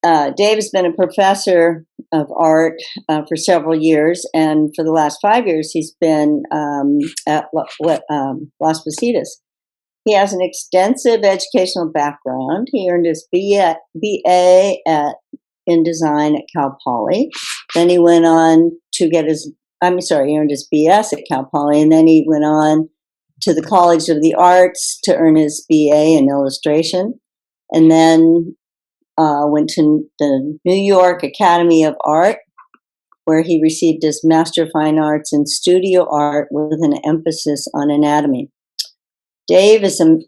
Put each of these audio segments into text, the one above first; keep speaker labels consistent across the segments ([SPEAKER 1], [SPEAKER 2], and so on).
[SPEAKER 1] Dave has been a professor of art for several years, and for the last 5 years, he's been at Las Positas. He has an extensive educational background. He earned his BA in design at Cal Poly. Then he went on to get he earned his BS at Cal Poly, and then he went on to the College of the Arts to earn his BA in illustration, and then went to the New York Academy of Art, where he received his Master of Fine Arts in Studio Art with an emphasis on anatomy. Dave is a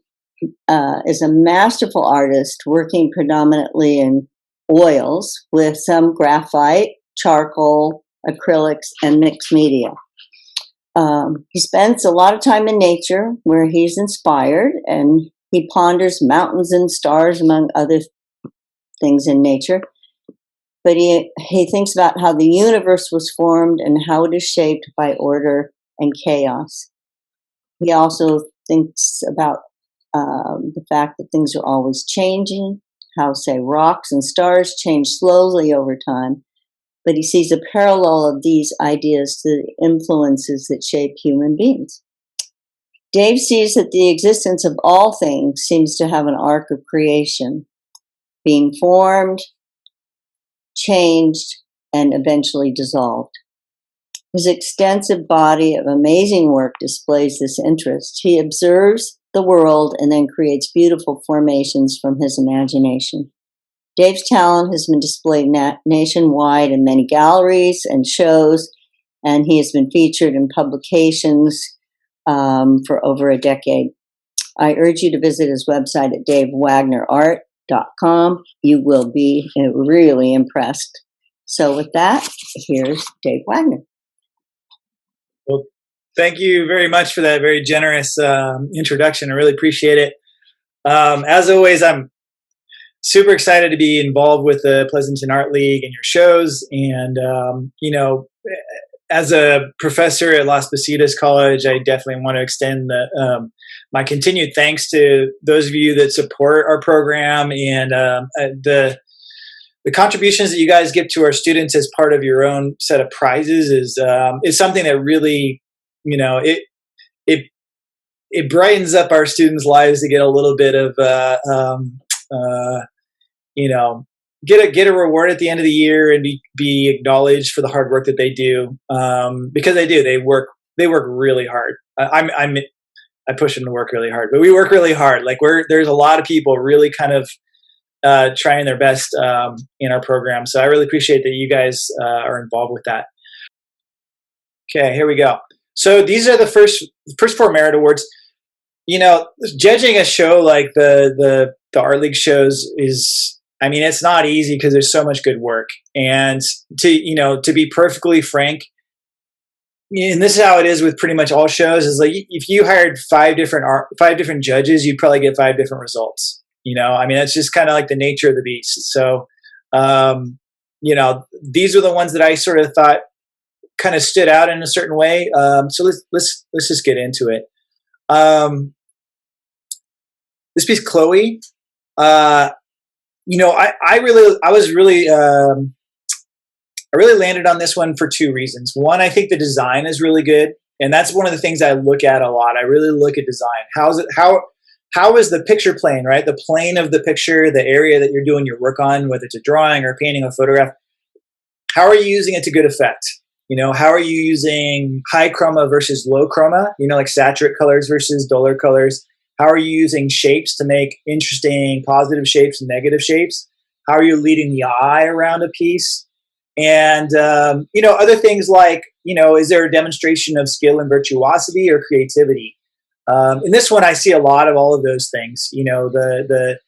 [SPEAKER 1] masterful artist working predominantly in oils with some graphite, charcoal, acrylics, and mixed media. He spends a lot of time in nature where he's inspired, and he ponders mountains and stars, among other things in nature. But he thinks about how the universe was formed and how it is shaped by order and chaos. He also thinks about the fact that things are always changing, how, say, rocks and stars change slowly over time. But he sees a parallel of these ideas to the influences that shape human beings. Dave sees that the existence of all things seems to have an arc of creation, being formed, changed, and eventually dissolved. His extensive body of amazing work displays this interest. He observes the world and then creates beautiful formations from his imagination. Dave's talent has been displayed nationwide in many galleries and shows, and he has been featured in publications for over a decade. I urge you to visit his website at davewagnerart.com. You will be really impressed. So with that, here's Dave Wagner.
[SPEAKER 2] Well, thank you very much for that very generous introduction. I really appreciate it. As always, I'm super excited to be involved with the Pleasanton Art League and your shows. And, as a professor at Las Positas College, I definitely want to extend my continued thanks to those of you that support our program, and the contributions that you guys give to our students as part of your own set of prizes is something that really, it brightens up our students' lives to get a little bit of get a reward at the end of the year and be acknowledged for the hard work that they do, because they work really hard. I push them to work really hard, but we work really hard. Like there's a lot of people really kind of trying their best in our program. So I really appreciate that you guys are involved with that. Okay, here we go. So these are the first 4 merit awards. Judging a show like the Art League shows is, it's not easy because there's so much good work. And to be perfectly frank, and this is how it is with pretty much all shows, is like if you hired 5 different judges, you'd probably get 5 different results. That's just kind of like the nature of the beast. So, these are the ones that I sort of thought kind of stood out in a certain way. So let's just get into it. This piece, Chloe, I really landed on this one for 2 reasons. One, I think the design is really good, and that's one of the things I look at a lot. I really look at design. How is the picture plane, right? The plane of the picture, the area that you're doing your work on, whether it's a drawing or painting or photograph. How are you using it to good effect? How are you using high chroma versus low chroma? Like saturate colors versus duller colors. How are you using shapes to make interesting positive shapes and negative shapes? How are you leading the eye around a piece? And, other things like, is there a demonstration of skill and virtuosity or creativity? In this one, I see a lot of all of those things. The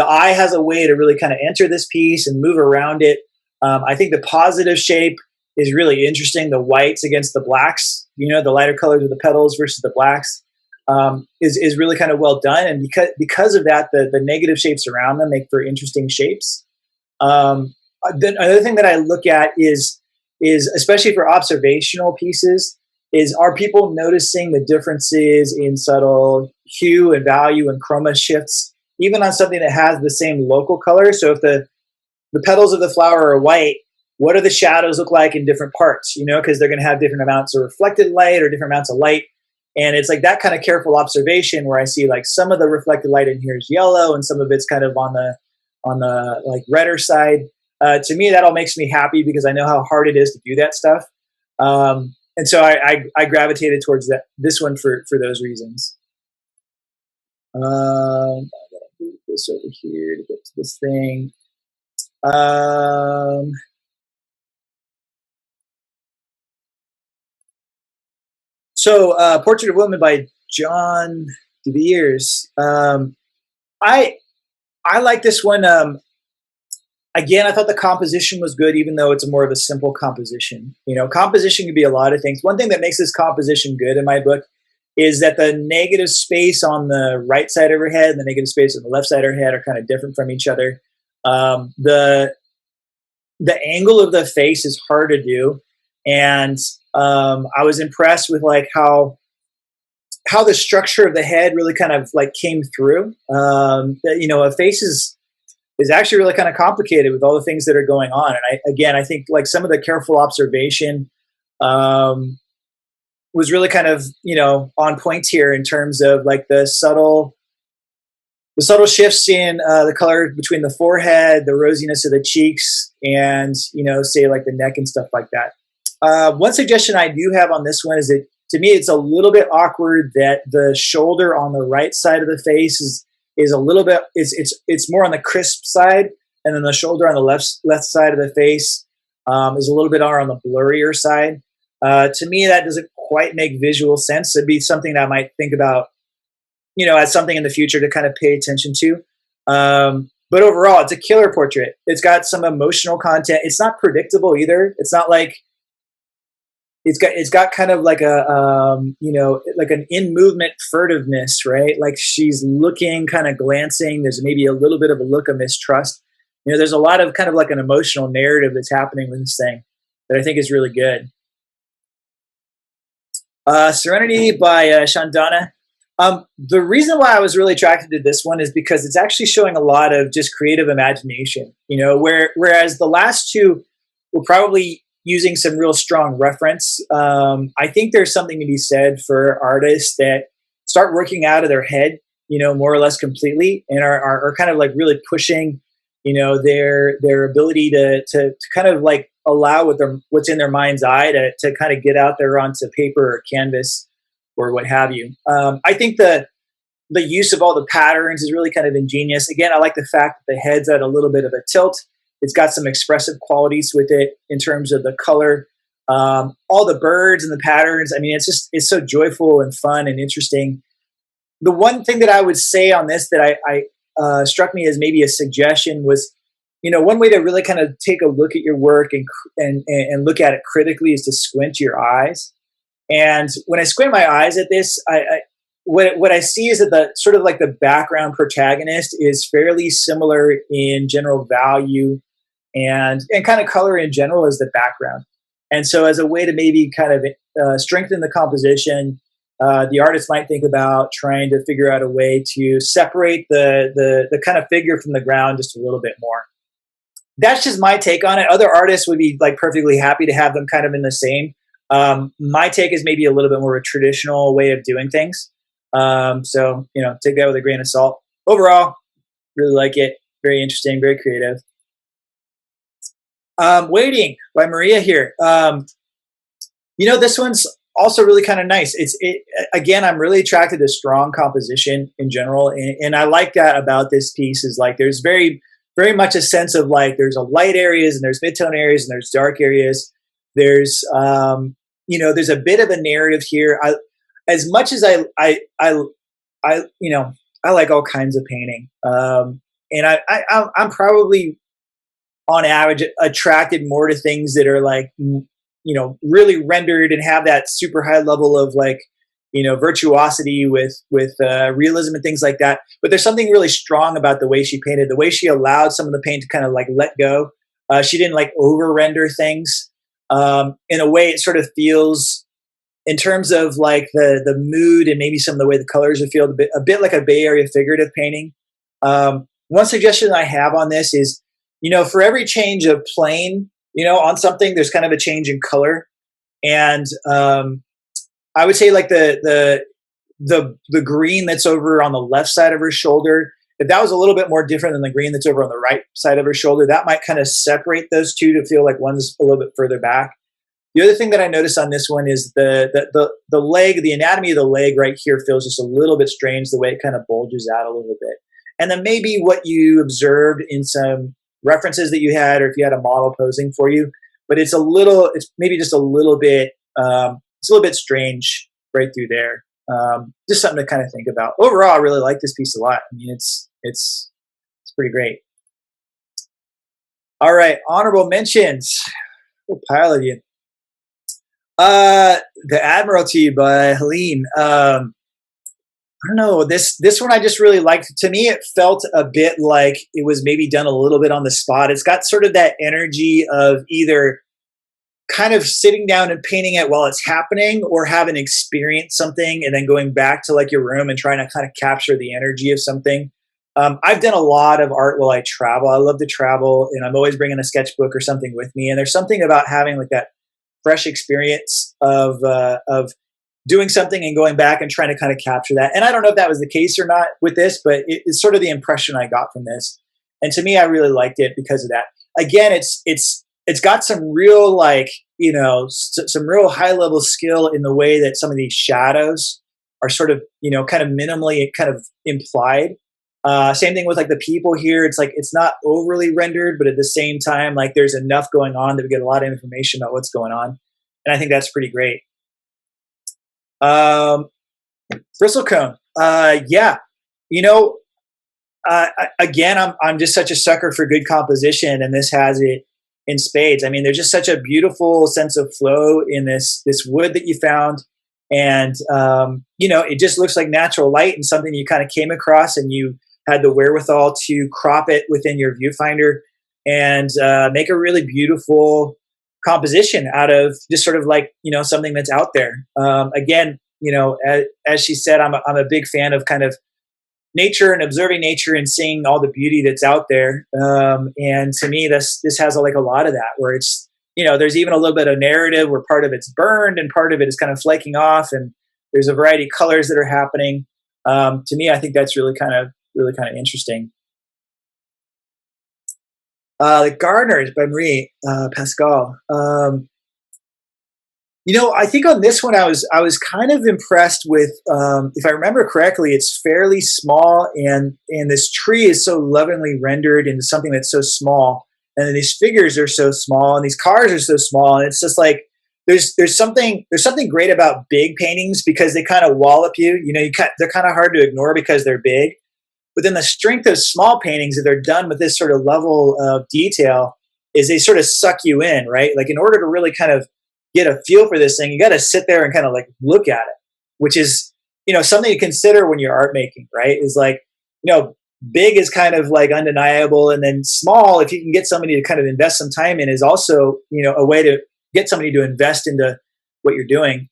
[SPEAKER 2] eye has a way to really kind of enter this piece and move around it. I think the positive shape is really interesting. The whites against the blacks, the lighter colors of the petals versus the blacks, is really kind of well done. And because of that, the negative shapes around them make for interesting shapes. The other thing that I look at is especially for observational pieces, are people noticing the differences in subtle hue and value and chroma shifts, even on something that has the same local color? So if the the petals of the flower are white, what do the shadows look like in different parts? You know, because they're going to have different amounts of reflected light or different amounts of light. And it's like that kind of careful observation where I see like some of the reflected light in here is yellow and some of it's kind of on the like redder side. To me, that all makes me happy because I know how hard it is to do that stuff. And so I gravitated towards this one for those reasons. I'm gonna move this over here to get to this thing. So, Portrait of Woman by John Daviers. I like this one. Again, I thought the composition was good, even though it's more of a simple composition. You know, composition can be a lot of things. One thing that makes this composition good in my book is that the negative space on the right side of her head and the negative space on the left side of her head are kind of different from each other. The angle of the face is hard to do, and I was impressed with like how the structure of the head really kind of like came through. You know, a face is actually really kind of complicated with all the things that are going on. And I think like some of the careful observation was really kind of, you know, on point here in terms of like the subtle shifts in the color between the forehead, the rosiness of the cheeks, and, you know, say like the neck and stuff like that. One suggestion I do have on this one is that to me, it's a little bit awkward that the shoulder on the right side of the face is a little bit, it's more on the crisp side, and then the shoulder on the left side of the face is a little bit more on the blurrier side. To me, that doesn't quite make visual sense. It'd be something that I might think about, you know, as something in the future to kind of pay attention to. But overall, it's a killer portrait. It's got some emotional content. It's not predictable either. It's not like, it's got kind of like a, you know, like an in movement furtiveness, right? Like she's looking, kind of glancing. There's maybe a little bit of a look of mistrust. You know, there's a lot of kind of like an emotional narrative that's happening with this thing that I think is really good. Serenity by Shandana. The reason why I was really attracted to this one is because it's actually showing a lot of just creative imagination, you know, whereas the last two were probably using some real strong reference. I think there's something to be said for artists that start working out of their head, you know, more or less completely, and are kind of like really pushing, you know, their ability to kind of like allow what's in their mind's eye to kind of get out there onto paper or canvas or what have you. I think the use of all the patterns is really kind of ingenious. Again, I like the fact that the head's at a little bit of a tilt. It's got some expressive qualities with it in terms of the color. All the birds and the patterns. I mean, it's so joyful and fun and interesting. The one thing that I would say on this that I struck me as maybe a suggestion was, you know, one way to really kind of take a look at your work and look at it critically is to squint your eyes. And when I squint my eyes at this, what I see is that the sort of like the background protagonist is fairly similar in general value and kind of color in general as the background. And so as a way to maybe kind of strengthen the composition, the artist might think about trying to figure out a way to separate the kind of figure from the ground just a little bit more. That's just my take on it. Other artists would be like perfectly happy to have them kind of in the same. My take is maybe a little bit more of a traditional way of doing things. So, you know, take that with a grain of salt. Overall, really like it. Very interesting, very creative. Waiting by Maria here. You know, this one's also really kind of nice. Again, I'm really attracted to strong composition in general. And I like that about this piece is like, there's very, very much a sense of like, there's a light areas and there's midtone areas and there's dark areas. There's, you know, there's a bit of a narrative here. As much as I you know, I like all kinds of painting. And I'm probably on average attracted more to things that are like, you know, really rendered and have that super high level of like, you know, virtuosity with realism and things like that. But there's something really strong about the way she painted, the way she allowed some of the paint to kind of like let go. She didn't like over render things. In a way, it sort of feels, in terms of like the mood and maybe some of the way the colors would feel, a bit like a Bay Area figurative painting. One suggestion I have on this is for every change of plane, on something, there's kind of a change in color. And I would say like the green that's over on the left side of her shoulder, if that was a little bit more different than the green that's over on the right side of her shoulder, that might kind of separate those two to feel like one's a little bit further back. The other thing that I noticed on this one is the leg, the anatomy of the leg right here feels just a little bit strange, the way it kind of bulges out a little bit. And then maybe what you observed in some references that you had, or if you had a model posing for you, but it's maybe just a little bit, it's a little bit strange right through there. Just something to kind of think about. Overall, I really like this piece a lot. I mean, it's pretty great. All right, honorable mentions. A pile of you. The Admiralty by Helene. I don't know, this one I just really liked. To me, it felt a bit like it was maybe done a little bit on the spot. It's got sort of that energy of either kind of sitting down and painting it while it's happening, or having experienced something and then going back to like your room and trying to kind of capture the energy of something. I've done a lot of art while I travel. I love to travel, and I'm always bringing a sketchbook or something with me. And there's something about having like that fresh experience of doing something and going back and trying to kind of capture that. And I don't know if that was the case or not with this, but it's sort of the impression I got from this. And to me, I really liked it because of that. Again, it's got some real some real high level skill in the way that some of these shadows are sort of, kind of minimally kind of implied. Same thing with like the people here. It's like, it's not overly rendered, but at the same time, like there's enough going on that we get a lot of information about what's going on. And I think that's pretty great. Bristlecone. Yeah. Again, I'm just such a sucker for good composition, and this has it in spades. I mean, there's just such a beautiful sense of flow in this wood that you found. And, it just looks like natural light and something you kind of came across, and you had the wherewithal to crop it within your viewfinder and make a really beautiful composition out of just sort of like, something that's out there. Again, as she said, I'm a big fan of kind of nature and observing nature and seeing all the beauty that's out there. And to me, this has like a lot of that, where it's, there's even a little bit of narrative where part of it's burned and part of it is kind of flaking off, and there's a variety of colors that are happening. To me, I think that's really kind of interesting. The Gardeners by Marie Pascal. I think on this one, I was kind of impressed with, if I remember correctly, it's fairly small, and this tree is so lovingly rendered into something that's so small, and then these figures are so small, and these cars are so small, and it's just like there's something great about big paintings because they kind of wallop you. They're kind of hard to ignore because they're big. But then the strength of small paintings, if they're done with this sort of level of detail, is they sort of suck you in, right? Like in order to really kind of get a feel for this thing, you got to sit there and kind of like look at it, which is, something to consider when you're art making, right? Is like, big is kind of like undeniable. And then small, if you can get somebody to kind of invest some time in, is also, a way to get somebody to invest into what you're doing.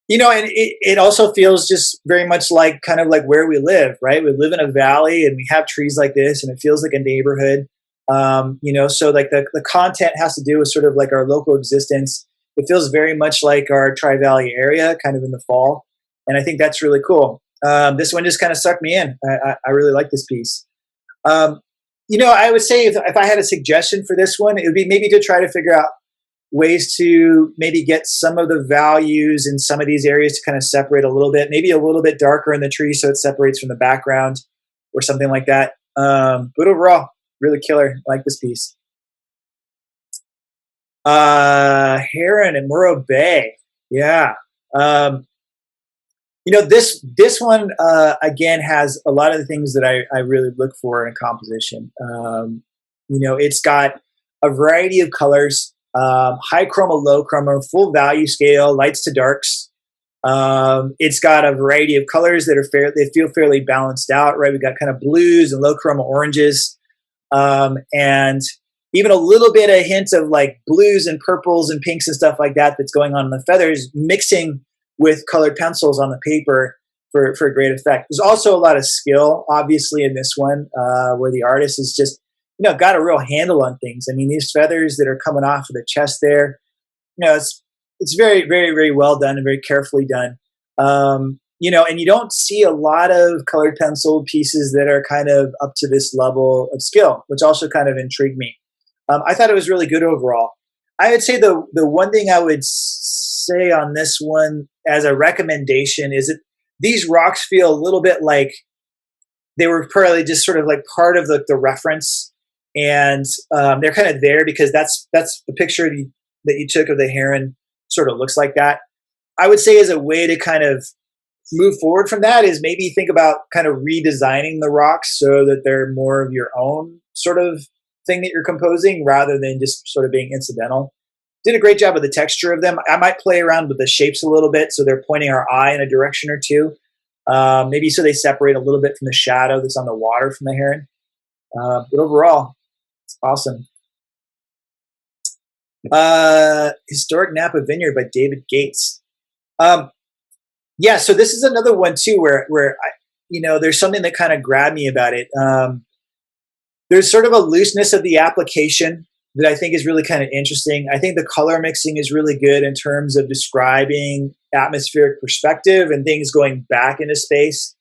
[SPEAKER 2] And it also feels just very much like kind of like where we live, right? We live in a valley and we have trees like this, and it feels like a neighborhood. So like the content has to do with sort of like our local existence. It feels very much like our Tri-Valley area, kind of in the fall. And I think that's really cool. This one just kind of sucked me in. I really like this piece. I would say if I had a suggestion for this one, it would be maybe to try to figure out ways to maybe get some of the values in some of these areas to kind of separate a little bit, maybe a little bit darker in the tree so it separates from the background or something like that. But overall, really killer. I like this piece. Heron and Morro Bay. Yeah. This one, again, has a lot of the things that I really look for in a composition. It's got a variety of colors. High chroma, low chroma, full value scale, lights to darks. It's got a variety of colors that they feel fairly balanced out, right? We've got kind of blues and low chroma oranges, and even a little bit of hint of like blues and purples and pinks and stuff like that that's going on in the feathers, mixing with colored pencils on the paper for a great effect. There's also a lot of skill, obviously, in this one, where the artist is just got a real handle on things. I mean, these feathers that are coming off of the chest there, it's very, very, very well done and very carefully done. And you don't see a lot of colored pencil pieces that are kind of up to this level of skill, which also kind of intrigued me. I thought it was really good overall. I would say the one thing I would say on this one as a recommendation is that these rocks feel a little bit like they were probably just sort of like part of the reference, and they're kind of there because that's the picture that you took of the heron sort of looks like that. I would say as a way to kind of move forward from that is maybe think about kind of redesigning the rocks so that they're more of your own sort of thing that you're composing rather than just sort of being incidental. Did a great job with the texture of them. I might play around with the shapes a little bit so they're pointing our eye in a direction or two. Maybe so they separate a little bit from the shadow that's on the water from the heron. But overall, it's awesome. Historic Napa Vineyard by David Gates. Yeah, so this is another one too where there's something that kind of grabbed me about it. There's sort of a looseness of the application that I think is really kind of interesting. I think the color mixing is really good in terms of describing atmospheric perspective and things going back into space.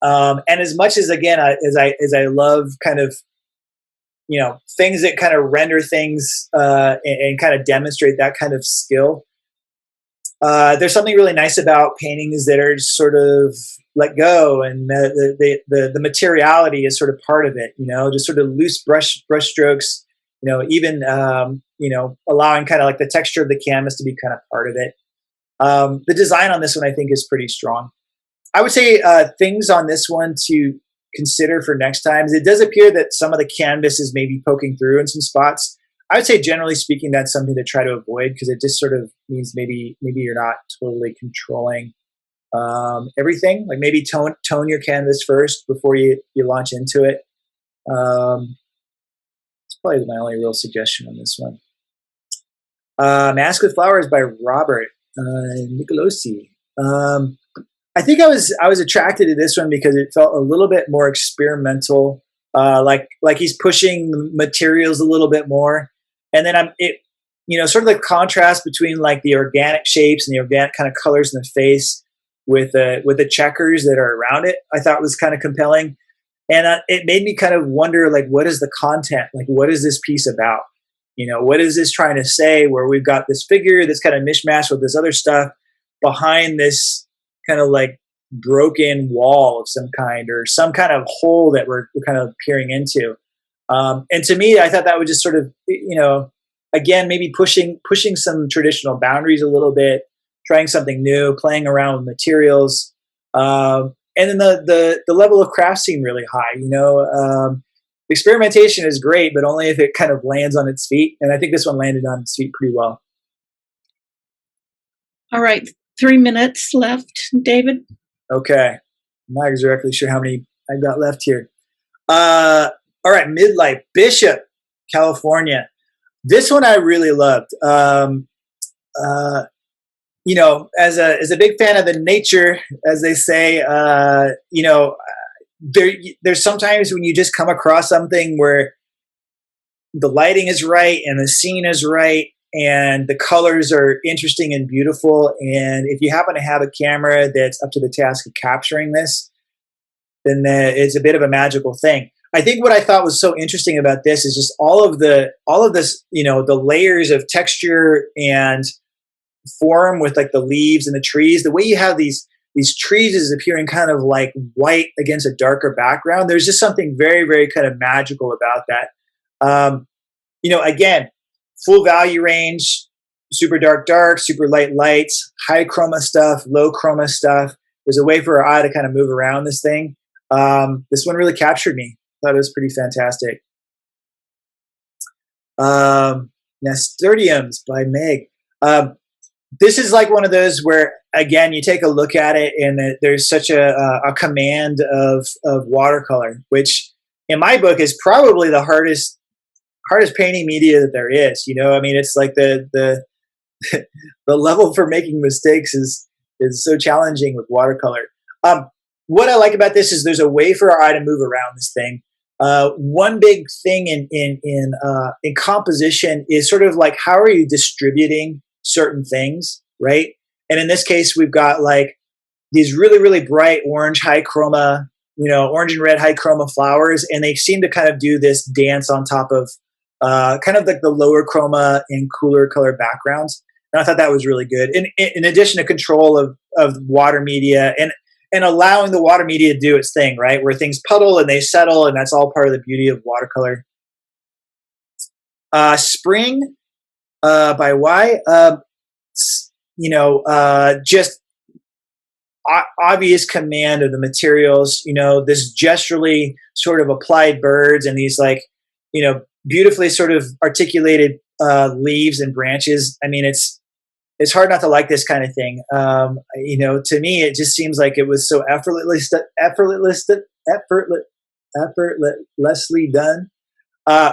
[SPEAKER 2] And as much as, again, as I love kind of, things that kind of render things and kind of demonstrate that kind of skill, there's something really nice about paintings that are just sort of let go, and the materiality is sort of part of it. Just sort of loose brush strokes. Even allowing kind of like the texture of the canvas to be kind of part of it. The design on this one I think is pretty strong. I would say things on this one to consider for next time is it does appear that some of the canvas is maybe poking through in some spots. I would say generally speaking that's something to try to avoid because it just sort of means maybe you're not totally controlling everything. Like maybe tone your canvas first before you launch into it. It's probably my only real suggestion on this one. Mask with Flowers by Robert Nicolosi. I think I was attracted to this one because it felt a little bit more experimental, like he's pushing the materials a little bit more, and then sort of the contrast between like the organic shapes and the organic kind of colors in the face with the checkers that are around it. I thought was kind of compelling, and it made me kind of wonder like what is the content, like what is this piece about? What is this trying to say? Where we've got this figure that's kind of mishmashed with this other stuff behind this kind of like broken wall of some kind or some kind of hole that we're kind of peering into. And to me, I thought that would just sort of, again, maybe pushing some traditional boundaries a little bit, trying something new, playing around with materials. And then the level of craft seemed really high, experimentation is great, but only if it kind of lands on its feet. And I think this one landed on its feet pretty well.
[SPEAKER 3] All right. 3 minutes left, David.
[SPEAKER 2] Okay. I'm not exactly sure how many I've got left here. All right. Midlight, Bishop, California. This one I really loved. As a big fan of the nature, as they say, there's sometimes when you just come across something where the lighting is right and the scene is right and the colors are interesting and beautiful, and if you happen to have a camera that's up to the task of capturing this, then it's a bit of a magical thing. I think what I thought was so interesting about this is just all of this, the layers of texture and form with like the leaves and the trees, the way you have these trees is appearing kind of like white against a darker background. There's just something very, very kind of magical about that. Again, full value range, super dark, super lights, high chroma stuff, low chroma stuff. There's a way for our eye to kind of move around this thing. This one really captured me. I thought it was pretty fantastic. Nasturtiums by Meg. This is like one of those where, again, you take a look at it and there's such a command of watercolor, which in my book is probably the hardest painting media that there is. It's like the level for making mistakes is so challenging with watercolor. What I like about this is there's a way for our eye to move around this thing. One big thing in composition is sort of like, how are you distributing certain things, right? And in this case, we've got like these really, really bright orange high chroma, orange and red high chroma flowers, and they seem to kind of do this dance on top of kind of like the lower chroma and cooler color backgrounds. And I thought that was really good. In addition to control of water media and allowing the water media to do its thing, right? Where things puddle and they settle, and that's all part of the beauty of watercolor. Spring by Y, just obvious command of the materials, this gesturally sort of applied birds and these like, beautifully sort of articulated leaves and branches. I mean, it's hard not to like this kind of thing. To me, it just seems like it was so effortlessly done,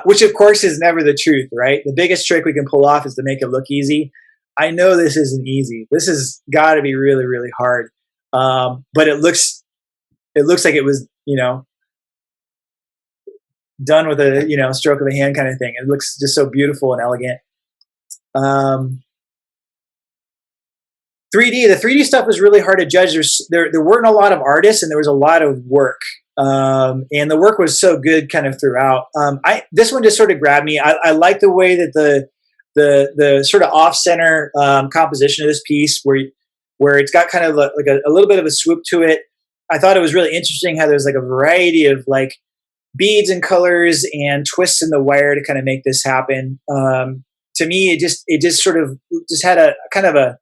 [SPEAKER 2] which of course is never the truth, right? The biggest trick we can pull off is to make it look easy. I know this isn't easy. This has got to be really, really hard. But it looks like it was, done with a, stroke of a hand kind of thing. It looks just so beautiful and elegant. 3D, the 3D stuff was really hard to judge. There weren't a lot of artists and there was a lot of work. And the work was so good kind of throughout. This one just sort of grabbed me. I like the way that the sort of off-center composition of this piece where it's got kind of like a little bit of a swoop to it. I thought it was really interesting how there's like a variety of like beads and colors and twists in the wire to kind of make this happen. To me, it just sort of just had a kind of a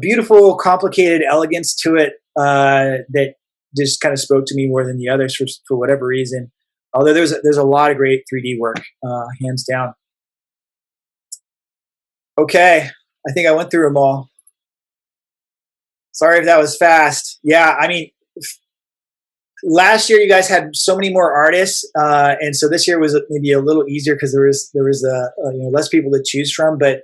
[SPEAKER 2] beautiful, complicated elegance to it that just kind of spoke to me more than the others for whatever reason. Although there's a lot of great 3D work, hands down. Okay, I think I went through them all. Sorry if that was fast. Yeah, I mean, last year you guys had so many more artists, and so this year was maybe a little easier because there was less people to choose from. But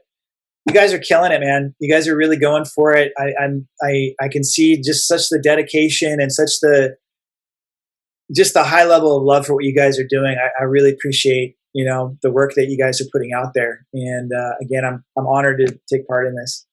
[SPEAKER 2] you guys are killing it, man. You guys are really going for it. I can see just such the dedication and such the high level of love for what you guys are doing. I really appreciate the work that you guys are putting out there. And again, I'm honored to take part in this.